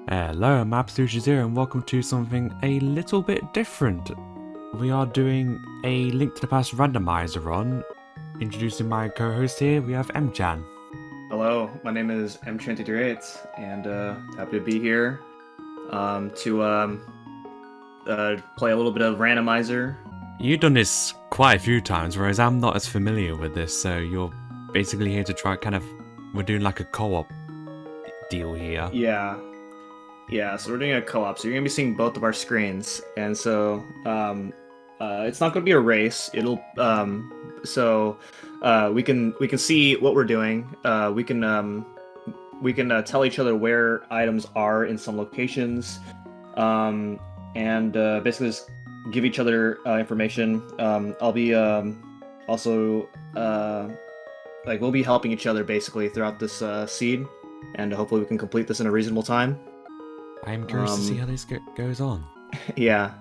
Hello, I'm Absolute Zero and welcome to something a little bit different. We are doing a Link to the Past randomizer run. Introducing my co-host here, we have MChan. Hello, my name is M23 and happy to be here to play a little bit of Randomizer. You've done this quite a few times, whereas I'm not as familiar with this, so you're basically here to try we're doing like a co-op deal here. Yeah, so we're doing a co-op, so you're going to be seeing both of our screens, and so it's not going to be a race. It'll we can see what we're doing. We can tell each other where items are in some locations, and basically just give each other information. I'll be also we'll be helping each other basically throughout this seed, and hopefully we can complete this in a reasonable time. I'm curious to see how this goes on. Yeah,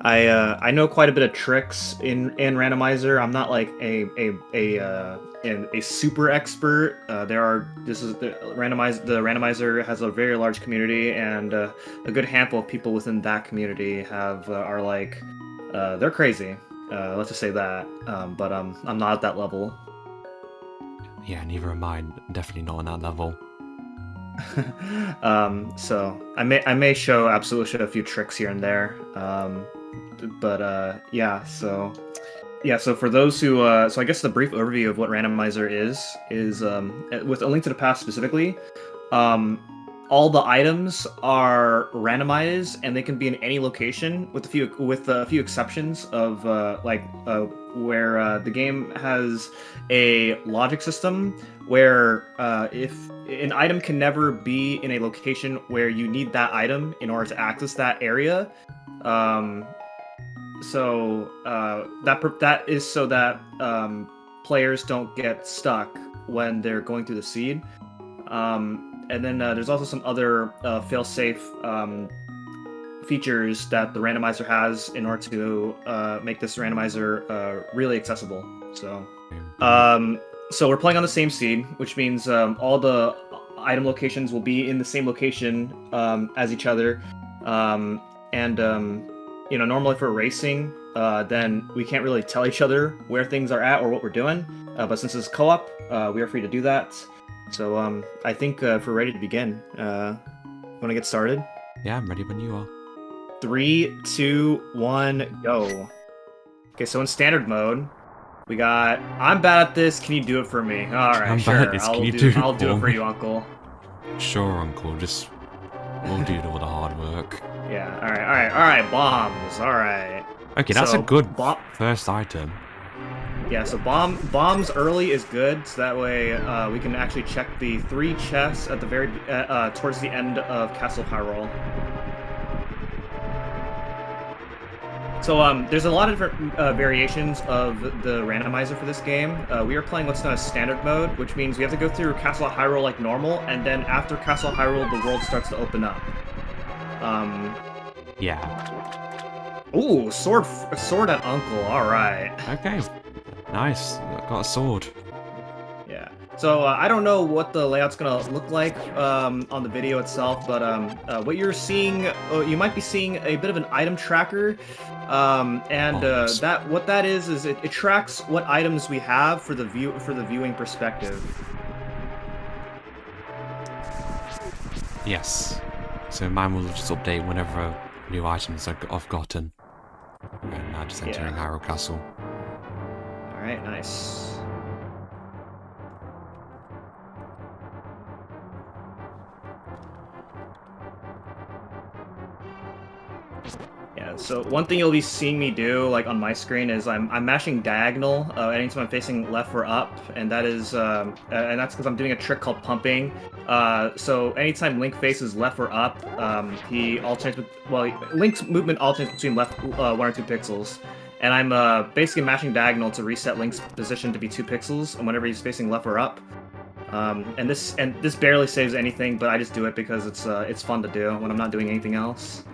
I know quite a bit of tricks in Randomizer. I'm not like a super expert. The Randomizer has a very large community, and a good handful of people within that community are like they're crazy. Let's just say that. But I'm not at that level. Yeah, neither am I. Definitely not on that level. So I may show a few tricks here and there. So for those who so I guess the brief overview of what Randomizer is with A Link to the Past specifically, all the items are randomized and they can be in any location with a few exceptions of where the game has a logic system where if an item can never be in a location where you need that item in order to access that area. That is so that players don't get stuck when they're going through the seed. And then there's also some other fail-safe features that the randomizer has in order to make this randomizer really accessible. So we're playing on the same seed, which means all the item locations will be in the same location as each other. Normally for racing, then we can't really tell each other where things are at or what we're doing. But since it's co-op, we are free to do that. So I think if we're ready to begin, want to get started? Yeah, I'm ready when you are. 3, 2, 1, go. Okay, so in standard mode, we got, I'm bad at this, can you do it for me? Alright, sure, bad at this. I'll do it for you, Uncle. Sure, Uncle, we'll do all the hard work. Yeah, alright, bombs, alright. Okay, that's a good first item. Yeah, so bombs early is good, so that way we can actually check the 3 chests at the very towards the end of Castle Hyrule. So there's a lot of different variations of the randomizer for this game. We are playing what's known as standard mode, which means we have to go through Castle Hyrule like normal, and then after Castle Hyrule, the world starts to open up. Yeah. Ooh, sword at Uncle. All right. Okay. Nice. Got a sword. Yeah. So I don't know what the layout's gonna look like on the video itself, but what you're seeing, you might be seeing a bit of an item tracker, what that is it tracks what items we have for the viewing perspective. Yes. So mine will just update whenever new items I've gotten. And now just entering Hyrule Castle. Alright, nice. Yeah, so one thing you'll be seeing me do, like on my screen, is I'm mashing diagonal anytime I'm facing left or up, and that is and that's because I'm doing a trick called pumping. So anytime Link faces left or up, he alternates Link's movement alternates between left 1 or 2 pixels, and I'm basically mashing diagonal to reset Link's position to be 2 pixels, and whenever he's facing left or up. And this barely saves anything, but I just do it because it's fun to do when I'm not doing anything else.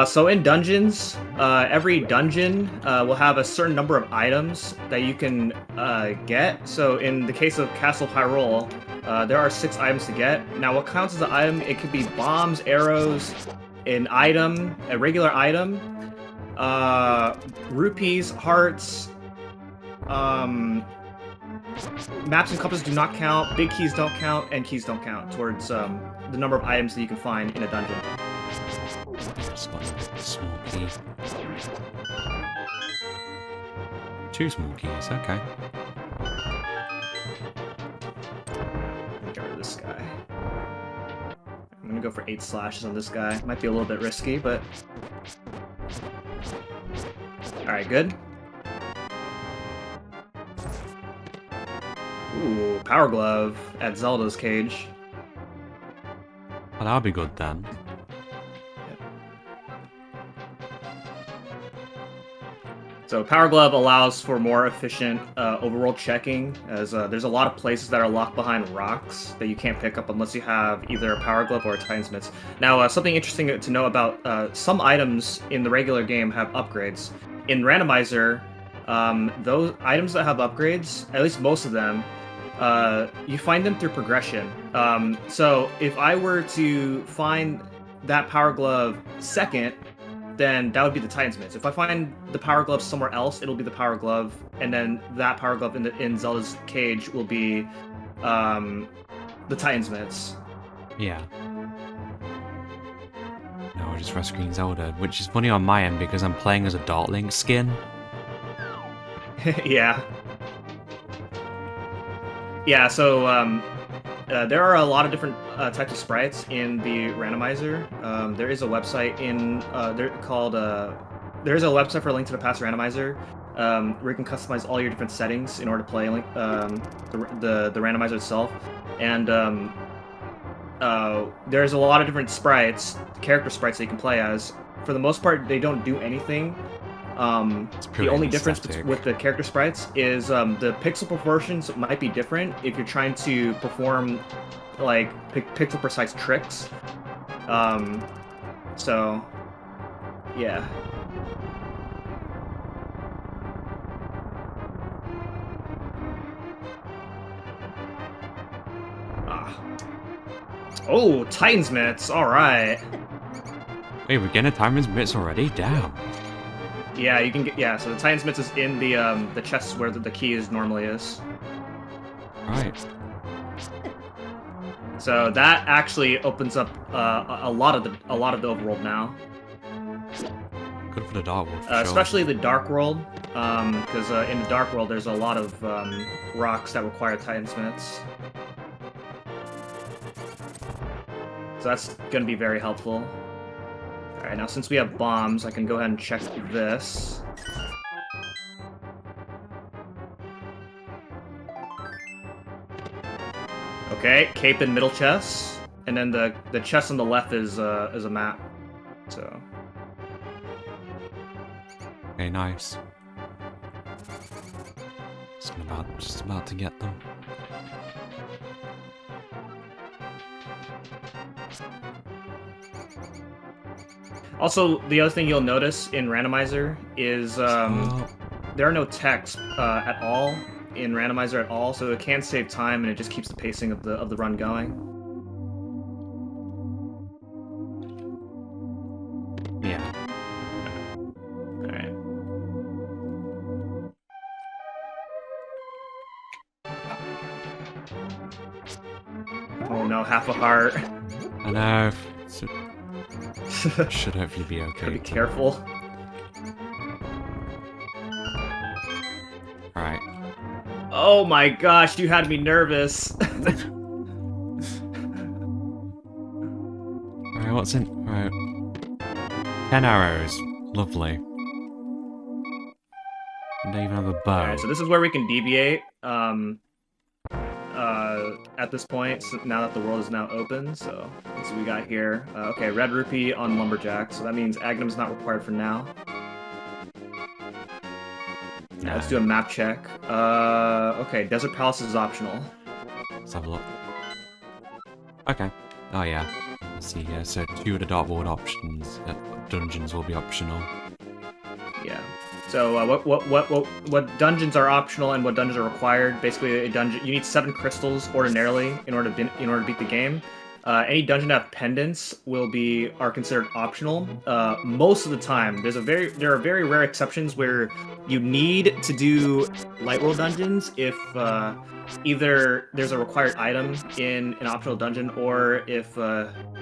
So in dungeons, every dungeon will have a certain number of items that you can get. So in the case of Castle Hyrule, there are 6 items to get. Now what counts as an item, it could be bombs, arrows, an item, a regular item, rupees, hearts, maps and compasses do not count, big keys don't count, and keys don't count towards the number of items that you can find in a dungeon. Small key. 2 small keys, okay. Get rid of this guy. I'm gonna go for 8 slashes on this guy. Might be a little bit risky, but... Alright, good. Ooh, Power Glove at Zelda's cage. Well, that'll be good then. So Power Glove allows for more efficient overworld checking, as there's a lot of places that are locked behind rocks that you can't pick up unless you have either a Power Glove or a Titans. Now, something interesting to know about some items in the regular game have upgrades. In Randomizer, those items that have upgrades, at least most of them, you find them through progression. So if I were to find that Power Glove second, then that would be the Titan's Mitts. If I find the Power Glove somewhere else, it'll be the Power Glove, and then that Power Glove in Zelda's cage will be the Titan's Mitts. Yeah. No, we're just rescuing Zelda, which is funny on my end because I'm playing as a Dark Link skin. Yeah. Yeah, so there are a lot of different types of sprites in the randomizer. There is a website there's a website for Link to the Past randomizer where you can customize all your different settings in order to play the randomizer itself. And there's a lot of different sprites, character sprites that you can play as. For the most part, they don't do anything. The only difference with the character sprites is the pixel proportions might be different if you're trying to perform like pixel precise tricks. So yeah. Oh, Titan's Mitts, alright. Wait, we're getting a Titan's Mitts already? Damn. Yeah, you can get, so the Titan's Mitts is in the chest where the key normally is. Right. So that actually opens up a lot of the overworld now. Good for the Dark World, especially the Dark World, because in the Dark World there's a lot of rocks that require Titan's Mitts. So that's gonna be very helpful. Alright, now since we have bombs, I can go ahead and check this. Okay, cape and middle chest, and then the chest on the left is a map. So. Okay, nice. Just about to get them. Also, the other thing you'll notice in Randomizer is there are no texts at all in Randomizer at all, so it can save time and it just keeps the pacing of the run going. Yeah. Alright. Oh no, half a heart. I know. Should hopefully be okay. Be careful. Alright. Oh my gosh, you had me nervous. Alright, what's in? Alright. 10 arrows. Lovely. And they even have a bow. Alright, so this is where we can deviate. At this point, so now that the world is now open, so let's see what we got here. Okay, red rupee on lumberjack, so that means Aghanim's not required for now. Now let's do a map check. Okay, Desert Palace is optional. Let's have a look. Okay. Oh yeah. Let's see here. So 2 of the dartboard options, dungeons will be optional. Yeah. So what dungeons are optional and what dungeons are required? Basically, a dungeon you need 7 crystals ordinarily in order to beat the game. Any dungeon that have pendants are considered optional. Most of the time, there are very rare exceptions where you need to do light world dungeons if either there's a required item in an optional dungeon, or if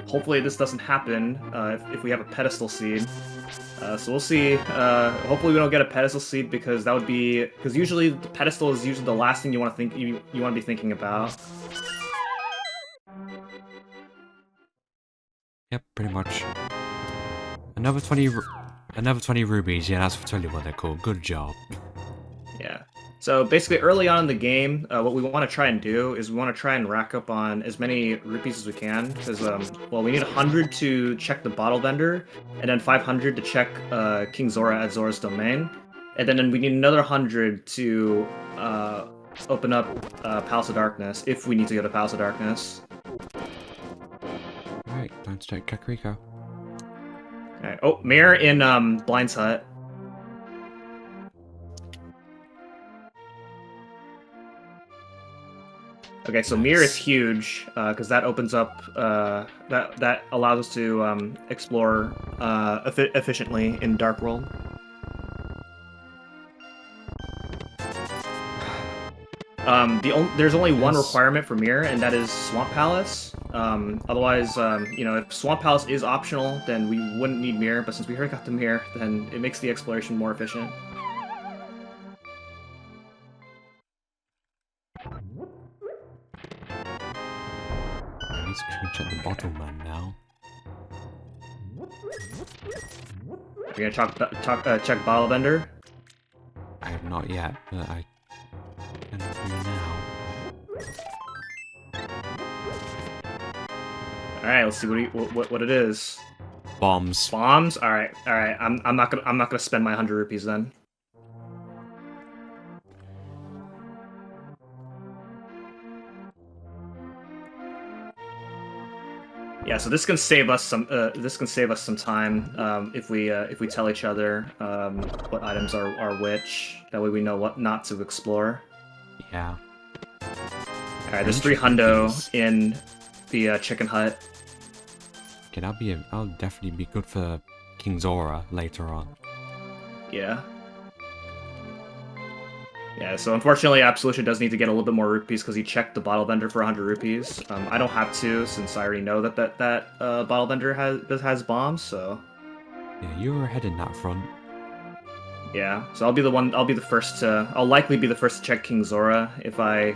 hopefully this doesn't happen if we have a pedestal seed. So we'll see. Hopefully we don't get a pedestal seed because usually the pedestal is usually the last thing you want to be thinking about. Yep, pretty much. Another 20 rubies. Yeah, that's totally what they're called. Good job. Yeah. So basically, early on in the game, what we want to try and do is we want to try and rack up on as many rupees as we can, because we need 100 to check the bottle vendor, and then 500 to check King Zora at Zora's domain, and then we need another 100 to open up Palace of Darkness if we need to go to Palace of Darkness. Alright, time to check Kakariko. Alright. Oh, mirror in Blind's hut. Okay, so mirror is huge because that opens up that allows us to explore efficiently in Dark World. There's only one requirement for mirror, and that is Swamp Palace. Otherwise, if Swamp Palace is optional, then we wouldn't need mirror. But since we already got the mirror, then it makes the exploration more efficient. I need to check the bottle man now. We're gonna check bottle vendor. I have not yet, but I can do now. All right, let's see what it is. Bombs. Bombs. All right. I'm not gonna spend my 100 rupees then. Yeah, so this can save us some. This can save us some time if we tell each other what items are which. That way we know what not to explore. Yeah. All right, there's 3 hundo in the chicken hut. Okay, that'll definitely be good for King Zora later on. Yeah. Yeah, so unfortunately, Absolution does need to get a little bit more rupees because he checked the bottle vendor for 100 rupees. I don't have to, since I already know that bottle vendor has bombs. So yeah, you were ahead in that front. Yeah, so I'll be the first to. I'll likely be the first to check King Zora if I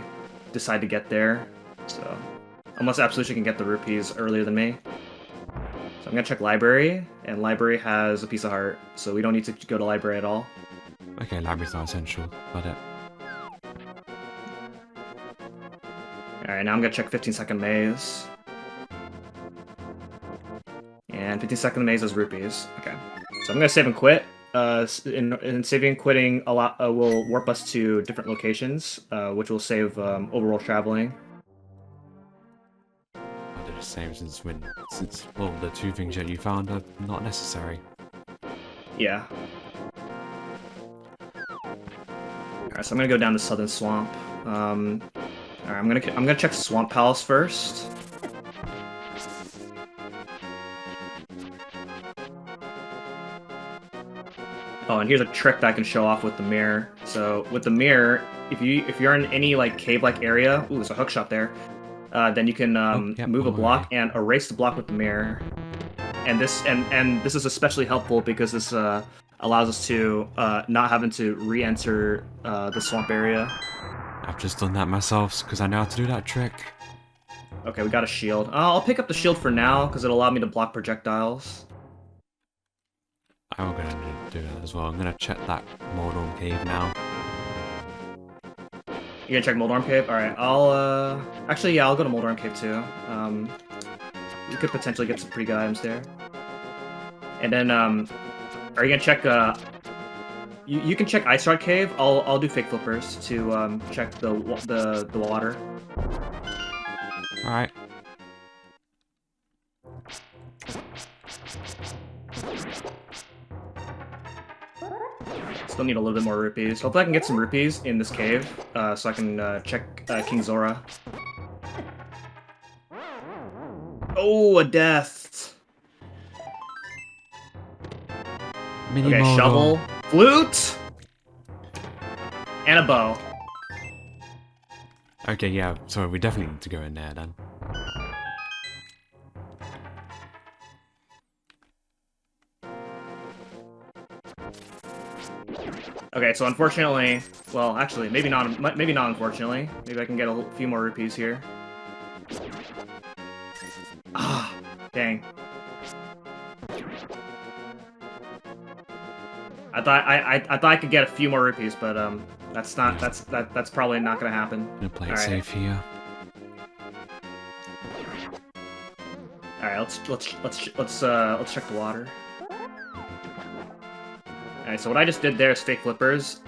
decide to get there. So unless Absolution can get the rupees earlier than me. So I'm gonna check library, and library has a piece of heart, so we don't need to go to library at all. Okay, library's not essential, but Alright, now I'm gonna check 15-second maze. And 15-second maze is rupees. Okay. So I'm gonna save and quit. In saving and quitting will warp us to different locations, which will save overall traveling. I did the same since the 2 things that you found are not necessary. Yeah. Alright, so I'm gonna go down to Southern Swamp. Alright, I'm gonna check Swamp Palace first. Oh, and here's a trick that I can show off with the mirror. So with the mirror, if you're in any like cave-like area, ooh, there's a hook shot there. Then you can move a block and erase the block with the mirror. And this is especially helpful because this allows us to not having to re-enter the swamp area. I've just done that myself because I know how to do that trick. Okay, we got a shield. I'll pick up the shield for now because it'll allow me to block projectiles. I'm gonna do that as well. I'm gonna check that Mordorm cave now. You gonna check Moldorm Cave? Alright, I'll actually yeah, I'll go to Moldorm Cave too. We could potentially get some pretty good items there. And then are you gonna check you can check Ice Rod Cave. I'll do Fake Flippers to check the water. Alright. Still need a little bit more rupees. Hopefully I can get some rupees in this cave, so I can check King Zora. Oh, a death! Mini Okay, model. shovel, flute, and a bow. Okay, yeah, so we definitely need to go in there then. Okay, so unfortunately, well, actually, maybe not unfortunately. Maybe I can get a few more rupees here. Ah, dang. I thought I could get a few more rupees, but that's probably not gonna happen. Gonna play it All right. safe here. All right, let's check the water. Alright, so what I just did there is fake flippers.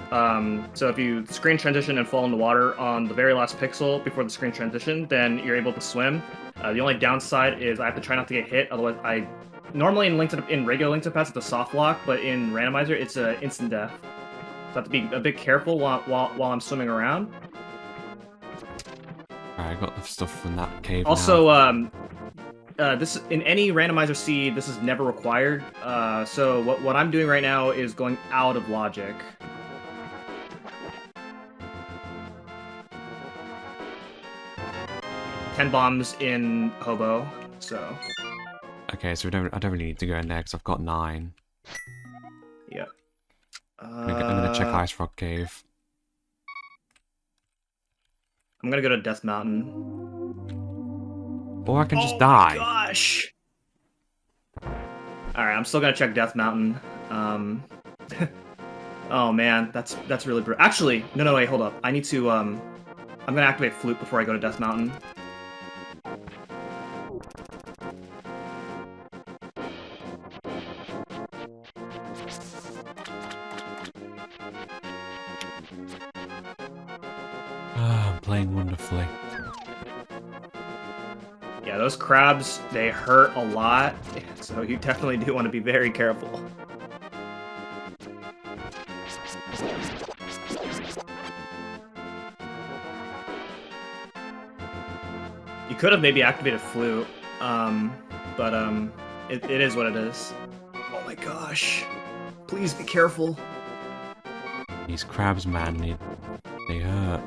So if you screen transition and fall in the water on the very last pixel before the screen transition, then you're able to swim. The only downside is I have to try not to get hit, otherwise normally in regular Link to the Past it's a soft lock, but in Randomizer it's a instant death. So I have to be a bit careful while I'm swimming around. Alright, I got the stuff from that cave Also, now. this in any randomizer seed, this is never required. So what I'm doing right now is going out of logic. Ten bombs in Hobo, so. Okay, so I don't really need to go in there because I've got 9. Yeah. I'm gonna check Ice Rock Cave. I'm gonna go to Death Mountain. Or I can just die. Oh my gosh! Alright, I'm still gonna check Death Mountain. Oh man, that's really brutal. Actually, no, wait, hold up. I need to, I'm gonna activate Flute before I go to Death Mountain. I'm playing wonderfully. Yeah, those crabs, they hurt a lot, so you definitely do want to be very careful. You could have maybe activated Flute, but it is what it is. Oh my gosh. Please be careful. These crabs, man, they hurt.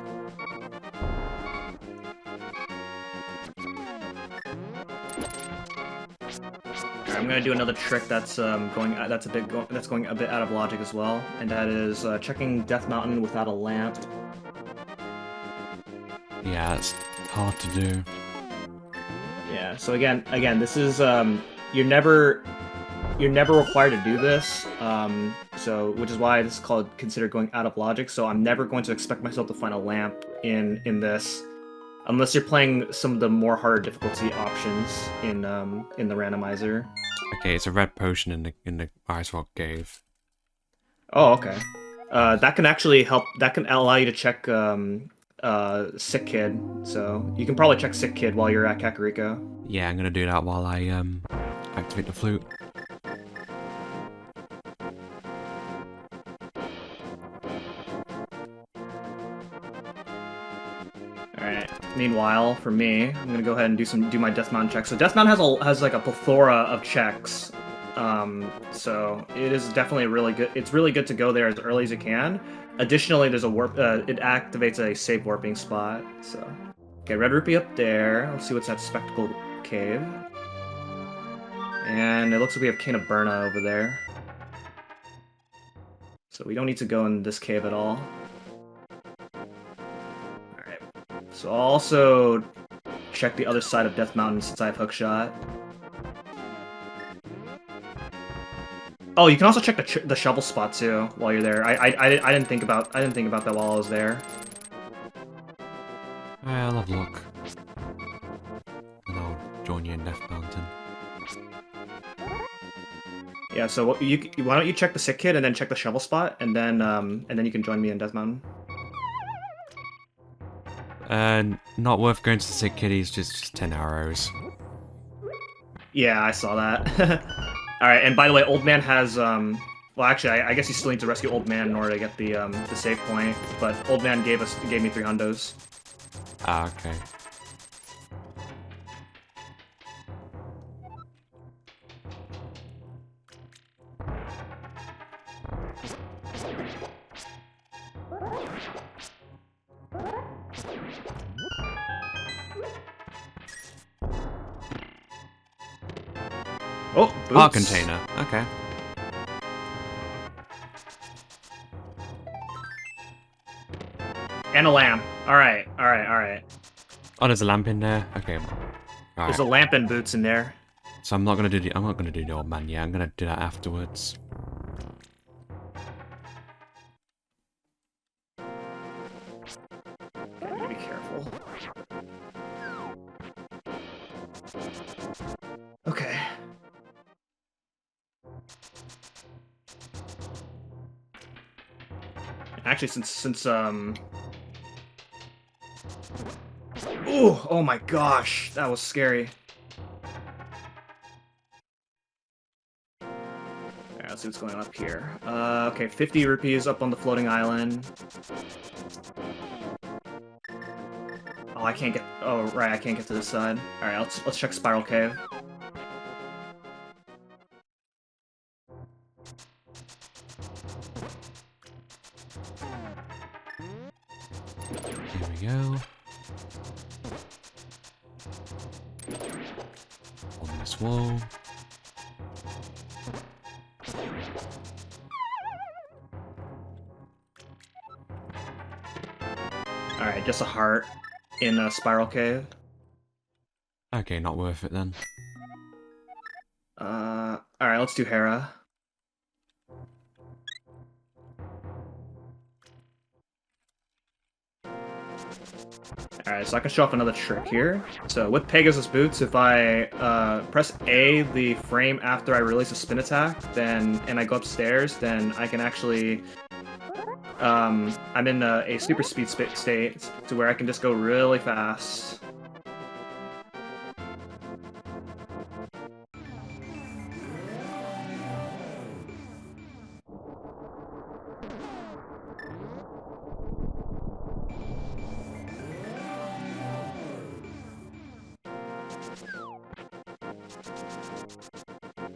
I'm gonna do another trick that's going a bit out of logic as well, and that is checking Death Mountain without a lamp. Yeah, it's hard to do. Yeah. So again, this is you're never required to do this. So which is why this is considered going out of logic. So I'm never going to expect myself to find a lamp in this. Unless you're playing some of the more harder difficulty options in the randomizer. Okay, it's a red potion in the Ice Rock Cave. Oh, okay. That can actually help. That can allow you to check Sick Kid. So you can probably check Sick Kid while you're at Kakariko. Yeah, I'm gonna do that while I activate the flute. Alright. Meanwhile, for me, I'm gonna go ahead and do my Death Mountain check. So Death Mountain has like a plethora of checks. So it is definitely really good. It's really good to go there as early as you can. Additionally, there's a warp. It activates a safe warping spot. So, okay, Red Rupee up there. Let's see what's that Spectacle Cave. And it looks like we have Cane of Burna over there. So we don't need to go in this cave at all. Alright. So I'll also check the other side of Death Mountain since I have Hookshot. Oh, you can also check the shovel spot too while you're there. I didn't think about that while I was there. I'll have a look. And I'll join you in Death Mountain. Yeah, so why don't you check the Sick Kid and then check the shovel spot, and then you can join me in Death Mountain. Not worth going to the Sick Kid, he's just 10 arrows. Yeah, I saw that. Alright, and by the way, Old Man has Well, actually, I guess you still need to rescue Old Man in order to get the save point. But Old Man gave me 3 hundos. Ah, okay. Oh, boots. Art container. Okay. And a lamp. Alright, alright, alright. Oh, there's a lamp in there. Okay. All There's right. a lamp and boots in there. So I'm not gonna do the old man yet. I'm gonna do that afterwards. I need to be careful. Okay. Actually, since Ooh, oh my gosh, that was scary. Alright, let's see what's going on up here. Okay, 50 rupees up on the floating island. Oh, I can't get. Oh, right, I can't get to this side. All right, let's check Spiral Cave. Here we go. On this wall. All right, just a heart in a Spiral Cave. Okay, not worth it then. All right, let's do Hera. Alright, so I can show off another trick here. So with Pegasus Boots, if I press A, the frame after I release a spin attack, then and I go upstairs, then I can actually I'm in a super speed state to where I can just go really fast.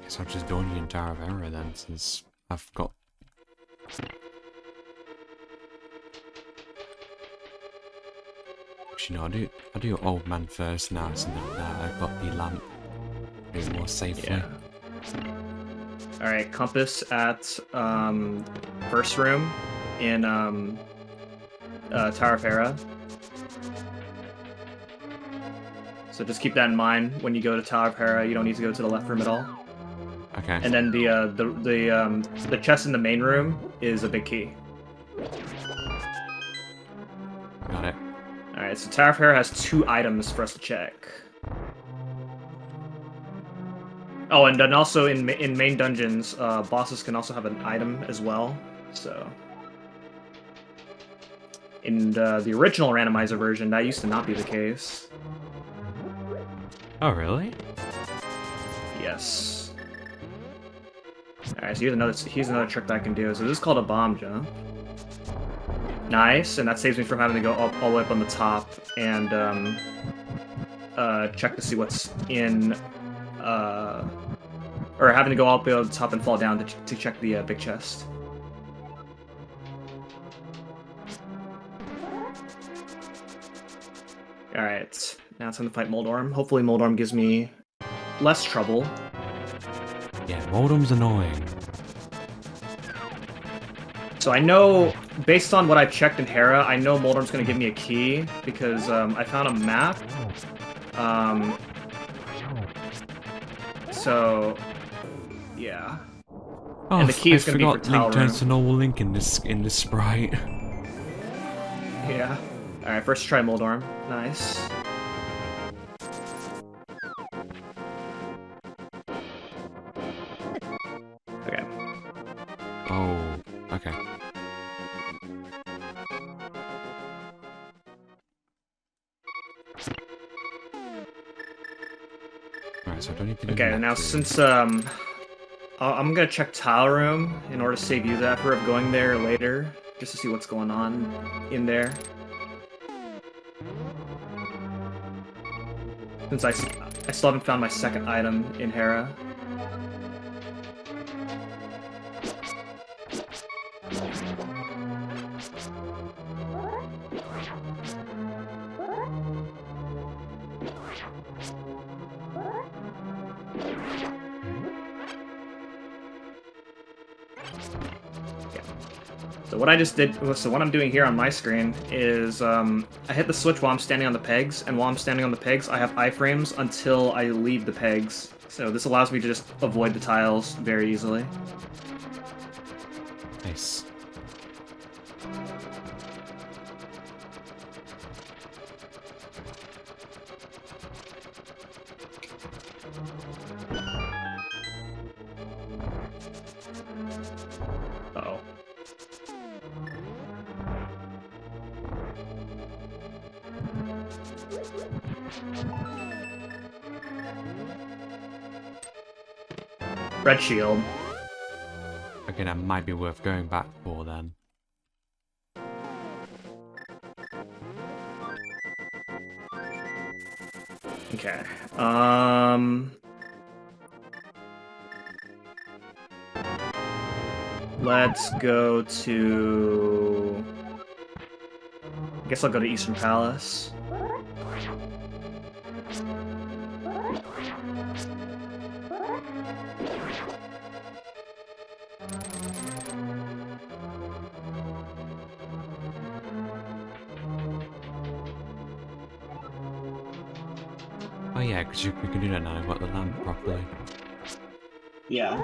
Guess I'll just join the entire era then, since I've got. Actually, no, I'll do old man first now, so that I've got the lamp a bit more safely. Yeah. All right, compass at first room in Tower of Hera. So just keep that in mind when you go to Tower of Hera. You don't need to go to the left room at all. Okay. And then the chest in the main room is a big key. Got it. All right, so Tower of Hera has 2 items for us to check. Oh, and then also in main dungeons, bosses can also have an item as well. So in the original randomizer version, that used to not be the case. Oh, really? Yes. Alright, so here's another trick that I can do. So this is called a bomb jump. Nice, and that saves me from having to go all the way up on the top and check to see what's in or having to go all the way up the top and fall down to check the big chest. Alright, now it's time to fight Moldorm. Hopefully Moldorm gives me less trouble. Yeah, Moldorm's annoying. So I know, based on what I've checked in Hera, I know Moldorm's going to give me a key, because I found a map. So, yeah. Oh, And the key is going to be for I forgot Link Tal turns Room. to normal Link in this sprite. Yeah. Alright, first try Moldorm. Nice. Okay. Oh, okay. Right, so I don't need to do Okay, the now next room. since, I'm gonna check tile room in order to save you the effort of going there later, just to see what's going on in there. Since I still haven't found my second item in Hera. So what I just did, so what I'm doing here on my screen is I hit the switch while I'm standing on the pegs, and while I'm standing on the pegs, I have iframes until I leave the pegs. So this allows me to just avoid the tiles very easily. Nice. Uh-oh. Red shield. Okay, that might be worth going back for then. Okay. Let's go to... I guess I'll go to Eastern Palace. Oh yeah, because we can do that now. I've got the lamp properly. Yeah.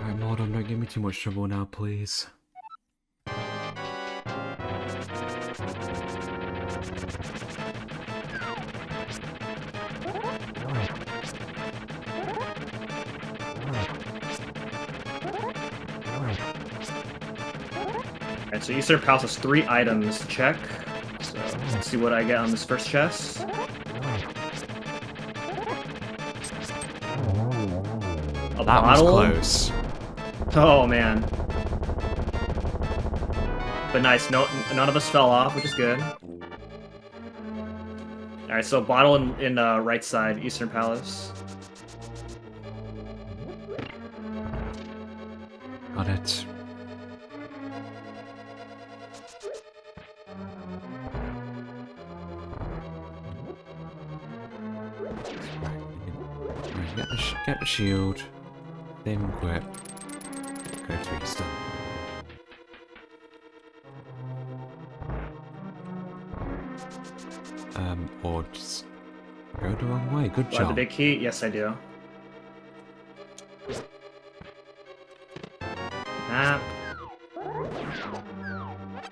Alright, Mordor, don't give me too much trouble now, please. Alright, so Eastern Palace has 3 items to check. So let's see what I get on this first chest. A That was bottle? close. Oh man. But nice, none of us fell off, which is good. Alright, so bottle in right side, Eastern Palace. Got it. Right, get the shield. Then quit. Go to Eastern. Or just go the wrong way. Good Do I have the job. big key? Yes, I do. Map.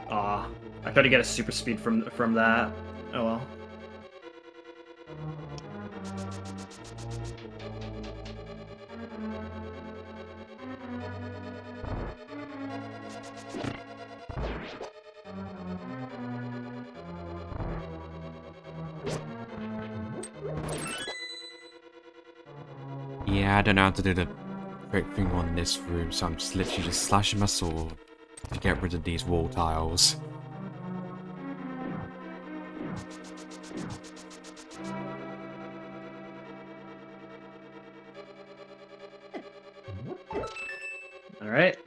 Aw. I tried to get a super speed from that. Oh well. Yeah, I don't know how to do the great thing on this room, so I'm just literally just slashing my sword to get rid of these wall tiles. Alright.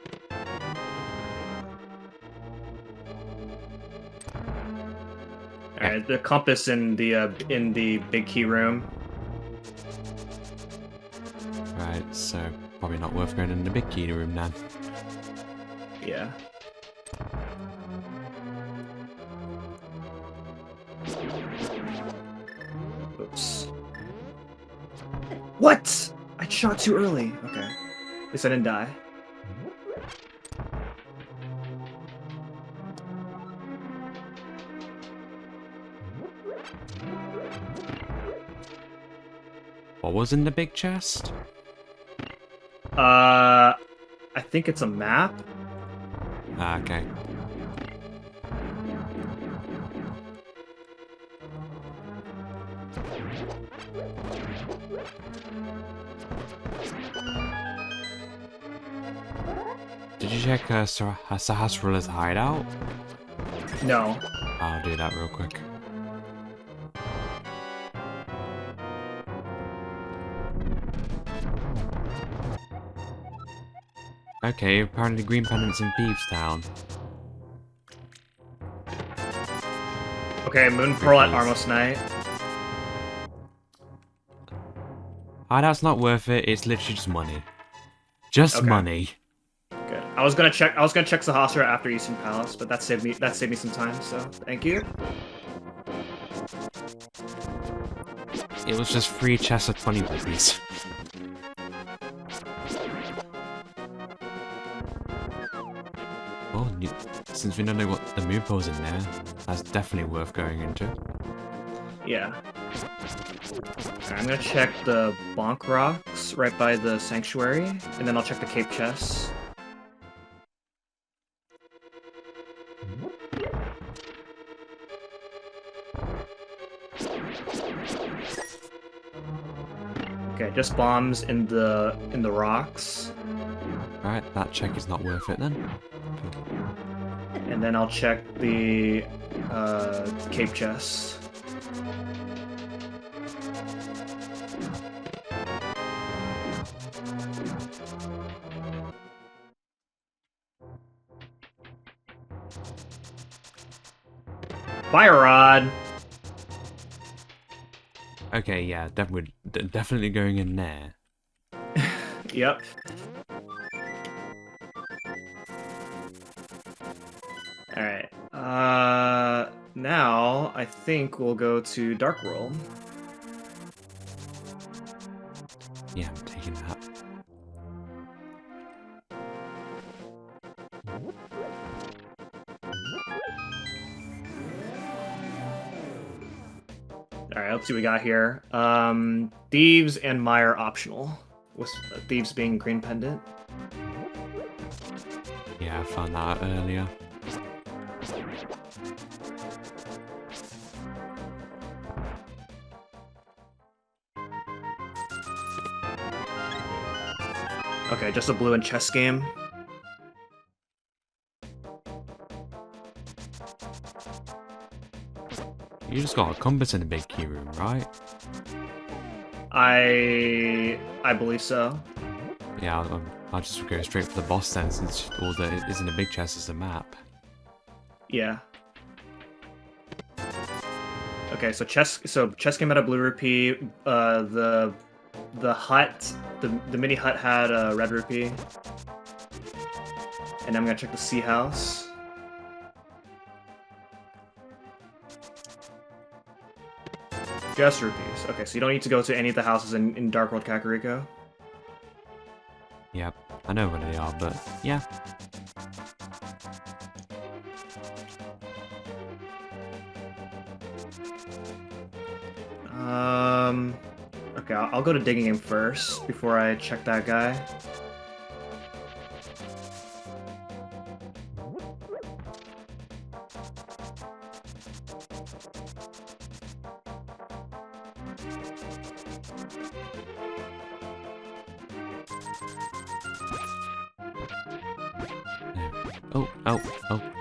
Alright, the compass in the big key room. Right, so probably not worth going in the big key room then. Yeah. Oops. What? I shot too early. Okay. At least I didn't die. What was in the big chest? I think it's a map. Ah, okay. Did you check Sahasrula's hideout? No. I'll do that real quick. Okay, apparently Green Pendant's in Thieves Town. Okay, Moon Pearl at Armos Night. Hideout's not worth it, it's literally just money. Just Okay. money. Good. I was gonna check Sahasra after Eastern Palace, but that saved me some time, so thank you. It was just 3 chests of 20 rupees. Well, since we don't know what the moon pole's in there, that's definitely worth going into. Yeah. Alright, I'm gonna check the Bonk Rocks right by the Sanctuary, and then I'll check the Cape Chests. Okay, just bombs in the rocks. Alright, that check is not worth it then. And then I'll check the Cape Chest. Fire Rod! Okay, yeah, definitely going in there. Yep. Alright. Now I think we'll go to Dark World. Yeah, I'm taking that. Alright, let's see what we got here. Thieves and Mire optional. With Thieves being Green Pendant. Yeah, I found that out earlier. Okay, just a blue and chess game. You just got a compass in the big key room, right? I believe so. Yeah, I'll just go straight for the boss then, since all that is in the big chest is the map. Yeah. Okay, so chess came out of blue rupee. The hut, the mini hut had a red rupee. And I'm gonna check the sea house. Just rupees. Okay, so you don't need to go to any of the houses in Dark World Kakariko. Yep, I know where they are, but yeah. Okay, I'll go to digging him first before I check that guy.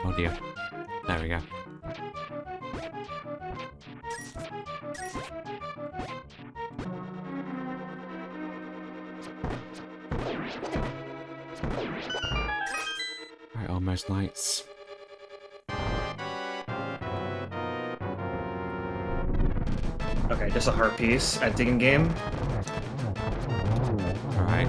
Oh dear. There we go. Right, almost nights. Okay, just a heart piece at digging game. Alright.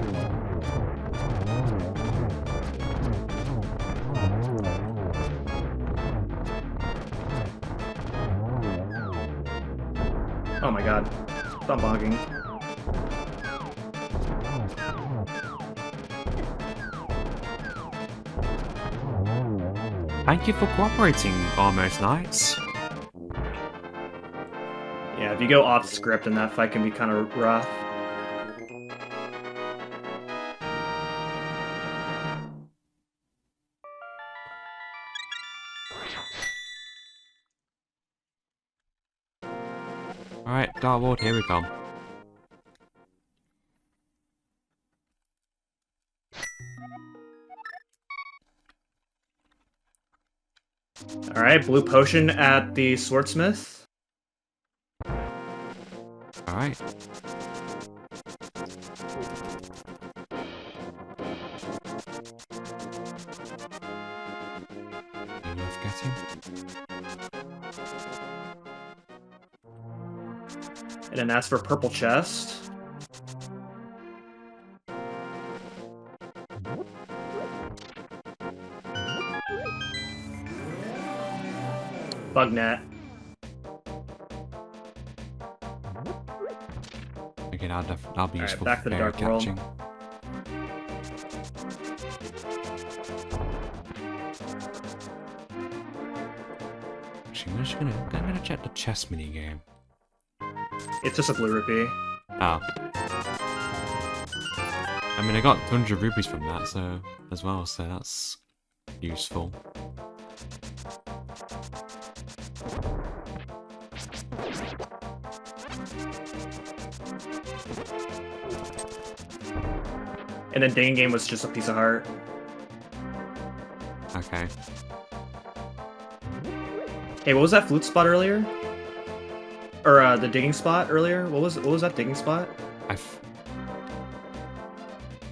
Oh my god. Stop bogging. Thank you for cooperating, Almost Nights. Yeah, if you go off script, then that fight can be kind of rough. Alright, Dark World, here we come. Alright, blue potion at the swordsmith. Alright. Worth getting. And then ask for purple chest. Bug net. Okay, that'll be useful back for to the berry Dark World. catching. Actually, I'm gonna check the chess mini game. It's just a blue rupee. Oh. I mean, I got 100 rupees from that, so as well, so that's useful. And then digging game was just a piece of heart. Okay. Hey, what was that flute spot earlier? Or the digging spot earlier? What was that digging spot?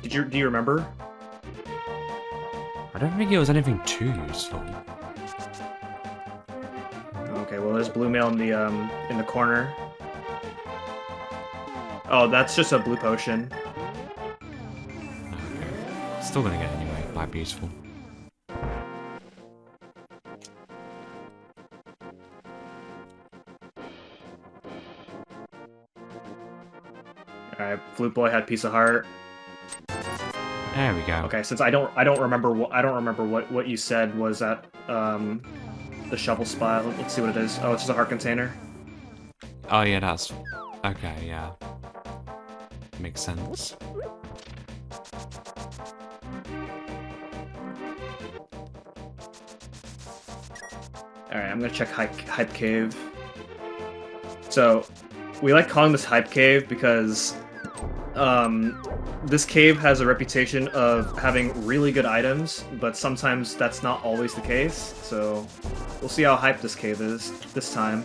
Do you remember? I don't think it was anything too useful. Okay, well there's blue mail in the corner. Oh, that's just a blue potion. Okay. Still gonna get it anyway. Might be useful. Alright, flute boy had piece of heart. There we go. Okay, since I don't remember what you said was at the shovel spot. Let's see what it is. Oh, it's just a heart container. Oh yeah, that's okay. Yeah, makes sense. All right, I'm gonna check hype cave. So we like calling this hype cave because this cave has a reputation of having really good items, but sometimes that's not always the case, so we'll see how hyped this cave is this time.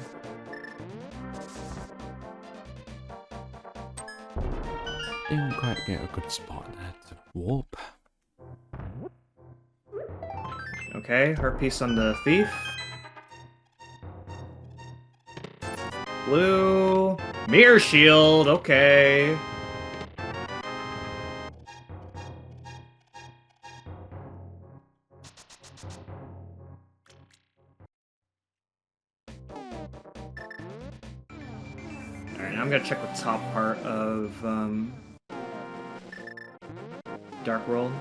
Didn't quite get a good spot there to warp. Okay, heart piece on the thief. Blue mirror shield, okay. Alright, now I'm gonna check the top part of Dark World.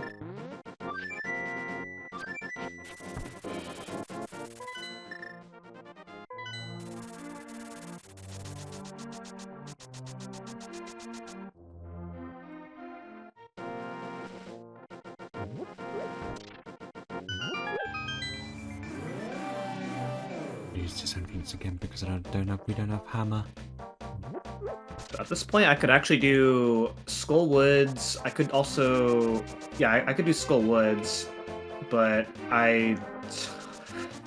Use this entrance again because we don't have hammer. So at this point, I could actually do Skull Woods. I could also, yeah, I could do Skull Woods, but I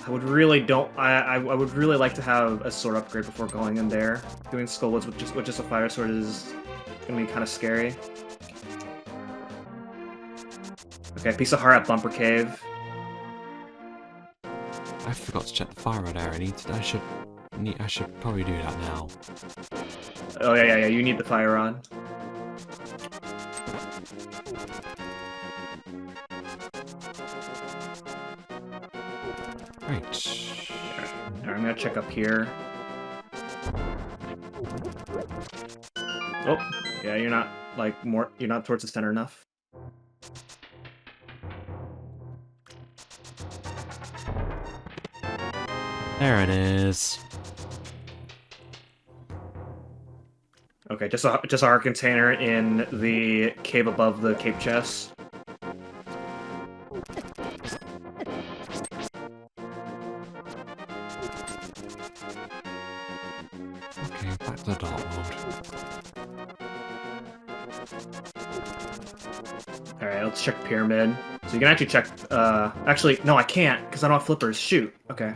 would really I would really like to have a sword upgrade before going in there. Doing Skull Woods with just a fire sword is gonna be kind of scary. Okay, piece of heart at Bumper Cave. I forgot to check the fire rod area. I should probably do that now. Oh yeah. You need the fire rod. Right. Alright, I'm gonna check up here. Oh, yeah, you're not you're not towards the center enough. There it is. Okay, just a heart container in the cave above the cape chest. Okay, back to the dark world. Alright, let's check pyramid. So you can actually check, actually, no, I can't, because I don't have flippers. Shoot. Okay.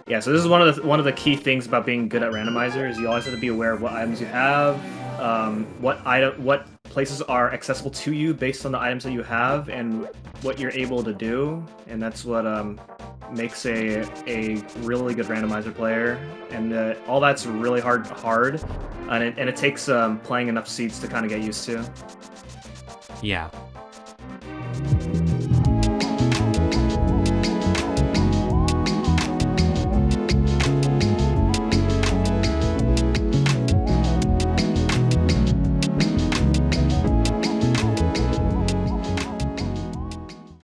Yeah, so this is one of the key things about being good at randomizer is you always have to be aware of what items you have, what places are accessible to you based on the items that you have, and what you're able to do, and that's what makes a really good randomizer player. And all that's really hard, and it takes playing enough seeds to kind of get used to. Yeah,